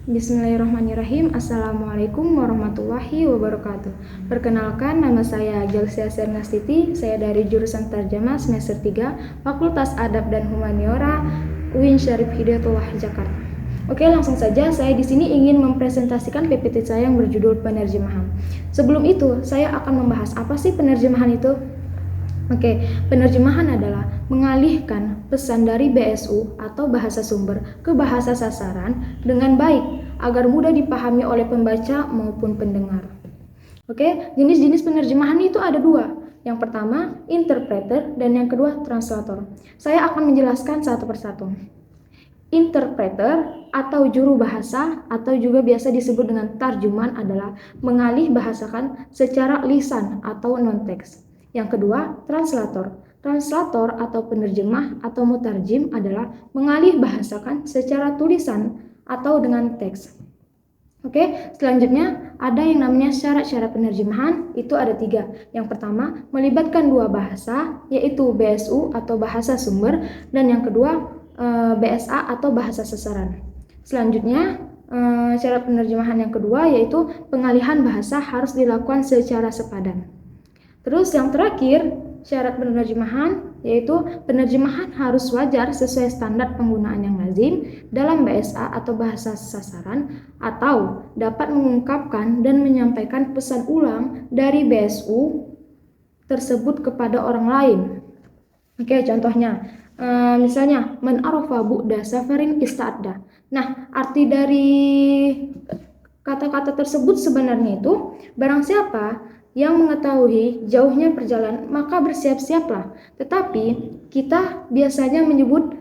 Bismillahirrahmanirrahim. Assalamualaikum warahmatullahi wabarakatuh. Perkenalkan, nama saya Jalsia Sernastiti. Saya dari jurusan Tarjamah semester 3, Fakultas Adab dan Humaniora, UIN Syarif Hidayatullah, Jakarta. Oke, langsung saja. Saya di sini ingin mempresentasikan PPT saya yang berjudul penerjemahan. Sebelum itu, saya akan membahas apa sih penerjemahan itu. Oke, penerjemahan adalah mengalihkan pesan dari BSU atau bahasa sumber ke bahasa sasaran dengan baik agar mudah dipahami oleh pembaca maupun pendengar. Oke, jenis-jenis penerjemahan itu ada dua. Yang pertama, interpreter, dan yang kedua, translator. Saya akan menjelaskan satu persatu. Interpreter atau juru bahasa atau juga biasa disebut dengan tarjuman adalah mengalih bahasakan secara lisan atau non-teks. Yang kedua, translator. Translator atau penerjemah atau mutarjim adalah mengalih bahasakan secara tulisan atau dengan teks. Oke, selanjutnya ada yang namanya syarat-syarat penerjemahan, itu ada 3. Yang pertama, melibatkan 2 bahasa, yaitu BSU atau bahasa sumber, dan yang kedua, BSA atau bahasa sasaran. Selanjutnya, syarat penerjemahan yang kedua yaitu pengalihan bahasa harus dilakukan secara sepadan. Terus yang terakhir, syarat penerjemahan yaitu penerjemahan harus wajar sesuai standar penggunaan yang lazim dalam BSA atau bahasa sasaran atau dapat mengungkapkan dan menyampaikan pesan ulang dari BSU tersebut kepada orang lain. Oke, contohnya misalnya man arafa bu'da safarin ista'adda. Nah, arti dari kata-kata tersebut sebenarnya itu barang siapa yang mengetahui jauhnya perjalanan, maka bersiap-siaplah. Tetapi kita biasanya menyebut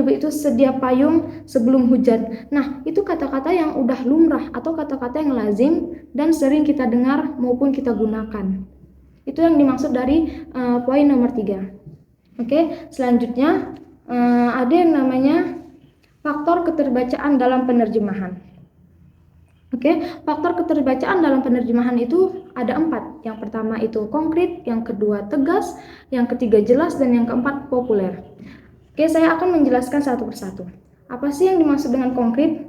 itu sedia payung sebelum hujan. Nah, itu kata-kata yang udah lumrah atau kata-kata yang lazim dan sering kita dengar maupun kita gunakan. Itu yang dimaksud dari poin nomor 3. Oke, selanjutnya ada yang namanya faktor keterbacaan dalam penerjemahan. Oke, faktor keterbacaan dalam penerjemahan itu ada 4. Yang pertama itu konkret, yang kedua tegas, yang ketiga jelas, dan yang keempat populer. Oke, saya akan menjelaskan satu persatu. Apa sih yang dimaksud dengan konkret?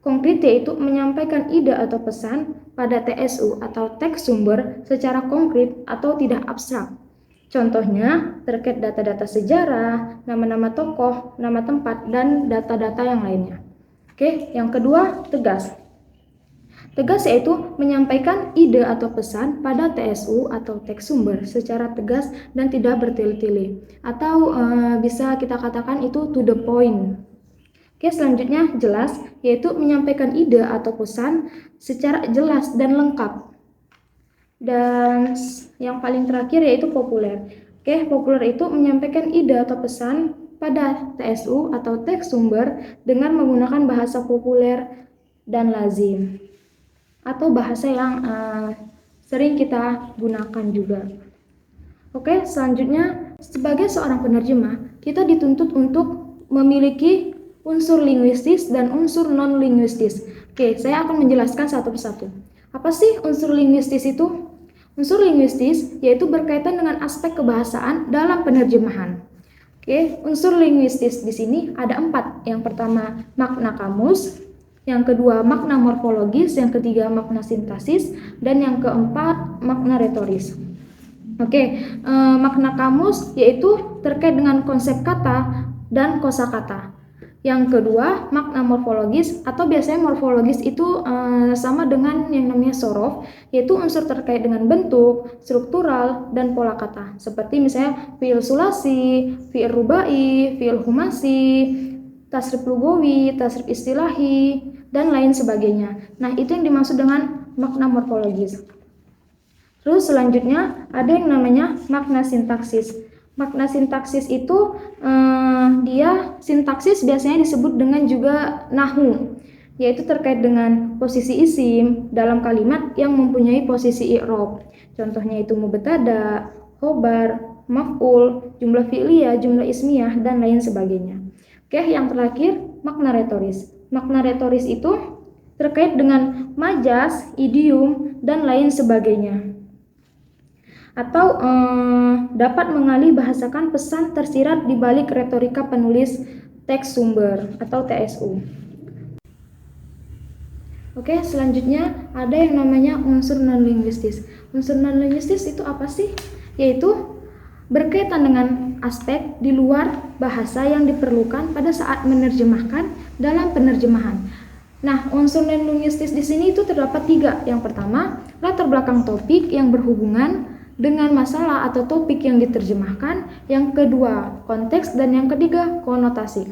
Konkret yaitu menyampaikan ide atau pesan pada TSU atau teks sumber secara konkret atau tidak abstrak. Contohnya terkait data-data sejarah, nama-nama tokoh, nama tempat, dan data-data yang lainnya. Oke, yang kedua tegas. Tegas yaitu menyampaikan ide atau pesan pada TSU atau teks sumber secara tegas dan tidak bertele-tele. Atau bisa kita katakan itu to the point. Oke, selanjutnya jelas yaitu menyampaikan ide atau pesan secara jelas dan lengkap. Dan yang paling terakhir yaitu populer. Oke, populer itu menyampaikan ide atau pesan pada TSU atau teks sumber dengan menggunakan bahasa populer dan lazim atau bahasa yang sering kita gunakan juga. Oke, selanjutnya sebagai seorang penerjemah, kita dituntut untuk memiliki unsur linguistis dan unsur non-linguistis. Oke, saya akan menjelaskan satu persatu. Apa sih unsur linguistis itu? Unsur linguistis yaitu berkaitan dengan aspek kebahasaan dalam penerjemahan. Oke, unsur linguistis di sini ada 4. Yang pertama, makna kamus. Yang kedua, makna morfologis, yang ketiga, makna sintaksis, dan yang keempat, makna retoris. Oke, makna kamus yaitu terkait dengan konsep kata dan kosakata. Yang kedua, makna morfologis atau biasanya morfologis itu sama dengan yang namanya sorof, yaitu unsur terkait dengan bentuk, struktural, dan pola kata. Seperti misalnya fiil sulasi, fiil rubai, fiil humasi, tasrif lugawi, tasrif istilahi, dan lain sebagainya. Nah, itu yang dimaksud dengan makna morfologis. Terus selanjutnya ada yang namanya makna sintaksis. Makna sintaksis itu sintaksis biasanya disebut dengan juga nahu, yaitu terkait dengan posisi isim dalam kalimat yang mempunyai posisi i'rab. Contohnya itu mubtada, khobar, maf'ul, jumlah fi'liyah, jumlah ismiyah, dan lain sebagainya. Oke, yang terakhir makna retoris. Makna retoris itu terkait dengan majas, idiom, dan lain sebagainya. Atau dapat mengalih bahasakan pesan tersirat di balik retorika penulis teks sumber atau TSU. Oke, selanjutnya ada yang namanya unsur non-linguistis. Unsur non-linguistis itu apa sih? Yaitu berkaitan dengan aspek di luar bahasa yang diperlukan pada saat menerjemahkan dalam penerjemahan. Nah, unsur non-linguistis di sini itu terdapat 3. Yang pertama, latar belakang topik yang berhubungan dengan masalah atau topik yang diterjemahkan. Yang kedua, konteks, dan yang ketiga, konotasi.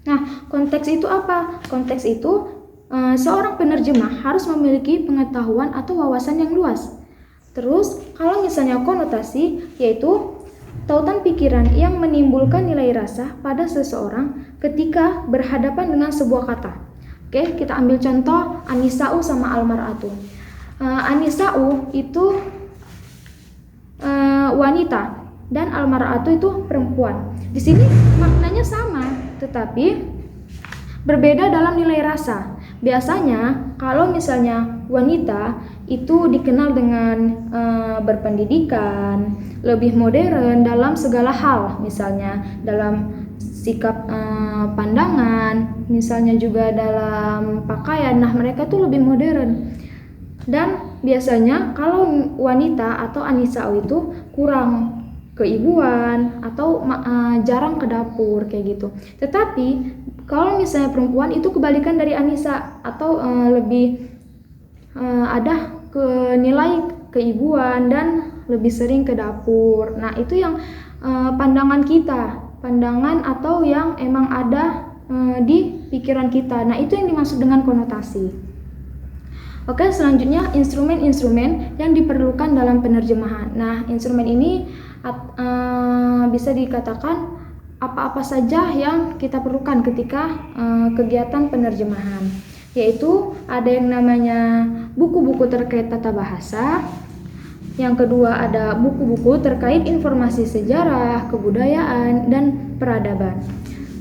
Nah, konteks itu apa? Konteks itu seorang penerjemah harus memiliki pengetahuan atau wawasan yang luas. Terus, kalau misalnya konotasi, yaitu tautan pikiran yang menimbulkan nilai rasa pada seseorang ketika berhadapan dengan sebuah kata. Oke, kita ambil contoh Anisa'u sama Almar'atu. Anisa'u itu wanita dan Almar'atu itu perempuan. Di sini maknanya sama, tetapi berbeda dalam nilai rasa. Biasanya kalau misalnya wanita itu dikenal dengan berpendidikan, lebih modern dalam segala hal, misalnya dalam sikap pandangan, misalnya juga dalam pakaian. Nah, mereka tuh lebih modern. Dan biasanya kalau wanita atau Anisa'u itu kurang keibuan atau jarang ke dapur kayak gitu. Tetapi kalau misalnya perempuan itu kebalikan dari Anisa atau lebih ada ke nilai keibuan dan lebih sering ke dapur. Nah, itu yang pandangan kita, pandangan atau yang emang ada di pikiran kita. Nah, itu yang dimaksud dengan konotasi. Oke, selanjutnya instrumen-instrumen yang diperlukan dalam penerjemahan. Nah, instrumen ini bisa dikatakan apa-apa saja yang kita perlukan ketika kegiatan penerjemahan, yaitu ada yang namanya buku-buku terkait tata bahasa. Yang kedua ada buku-buku terkait informasi sejarah, kebudayaan, dan peradaban.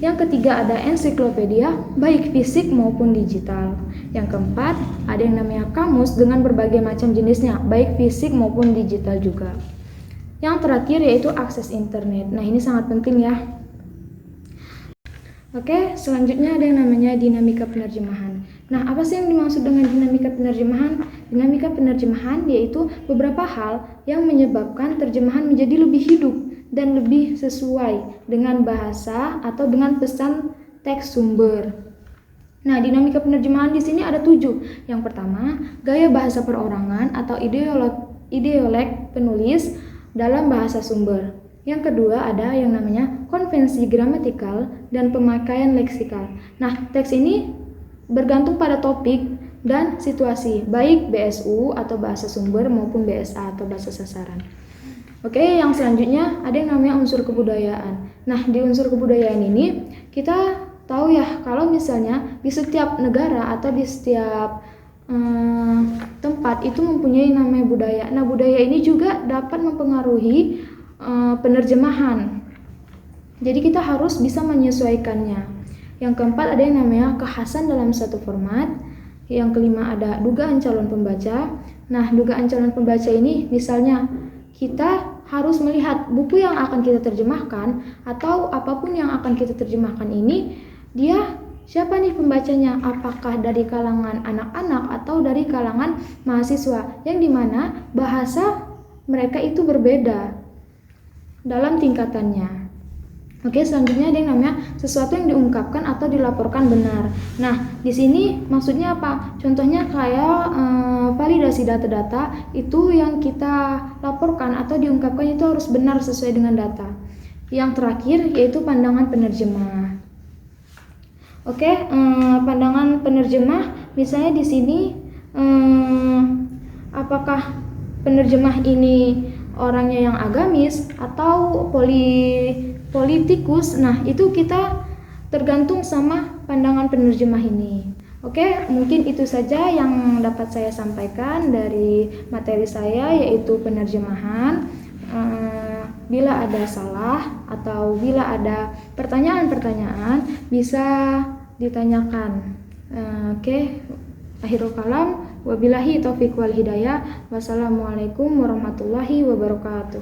Yang ketiga ada ensiklopedia, baik fisik maupun digital. Yang keempat ada yang namanya kamus dengan berbagai macam jenisnya, baik fisik maupun digital juga. Yang terakhir yaitu akses internet. Nah, ini sangat penting ya. Oke, selanjutnya ada yang namanya dinamika penerjemahan. Nah, apa sih yang dimaksud dengan dinamika penerjemahan? Dinamika penerjemahan yaitu beberapa hal yang menyebabkan terjemahan menjadi lebih hidup dan lebih sesuai dengan bahasa atau dengan pesan teks sumber. Nah, dinamika penerjemahan di sini ada 7. Yang pertama, gaya bahasa perorangan atau ideolek penulis dalam bahasa sumber. Yang kedua ada yang namanya konvensi gramatikal dan pemakaian leksikal. Nah, teks ini bergantung pada topik dan situasi, baik BSU atau bahasa sumber maupun BSA atau bahasa sasaran. Oke, yang selanjutnya ada yang namanya unsur kebudayaan. Nah, di unsur kebudayaan ini kita tahu ya kalau misalnya di setiap negara atau di setiap tempat itu mempunyai namanya budaya. Nah, budaya ini juga dapat mempengaruhi penerjemahan. Jadi kita harus bisa menyesuaikannya. Yang keempat ada yang namanya kekhasan dalam satu format. Yang kelima ada dugaan calon pembaca. Nah, dugaan calon pembaca ini misalnya kita harus melihat buku yang akan kita terjemahkan atau apapun yang akan kita terjemahkan ini, dia siapa nih pembacanya? Apakah dari kalangan anak-anak atau dari kalangan mahasiswa, yang dimana bahasa mereka itu berbeda dalam tingkatannya. Oke, selanjutnya ada yang namanya sesuatu yang diungkapkan atau dilaporkan benar. Nah, di sini maksudnya apa? Contohnya kayak validasi data-data itu yang kita laporkan atau diungkapkan itu harus benar sesuai dengan data. Yang terakhir yaitu pandangan penerjemah. Oke, pandangan penerjemah misalnya di sini apakah penerjemah ini orangnya yang agamis atau politikus. Nah, itu kita tergantung sama pandangan penerjemah ini. Oke, mungkin itu saja yang dapat saya sampaikan dari materi saya, yaitu penerjemahan. Bila ada salah atau bila ada pertanyaan-pertanyaan bisa ditanyakan. Oke, akhirul kalam, wabillahi taufiq wal hidayah. Wassalamualaikum warahmatullahi wabarakatuh.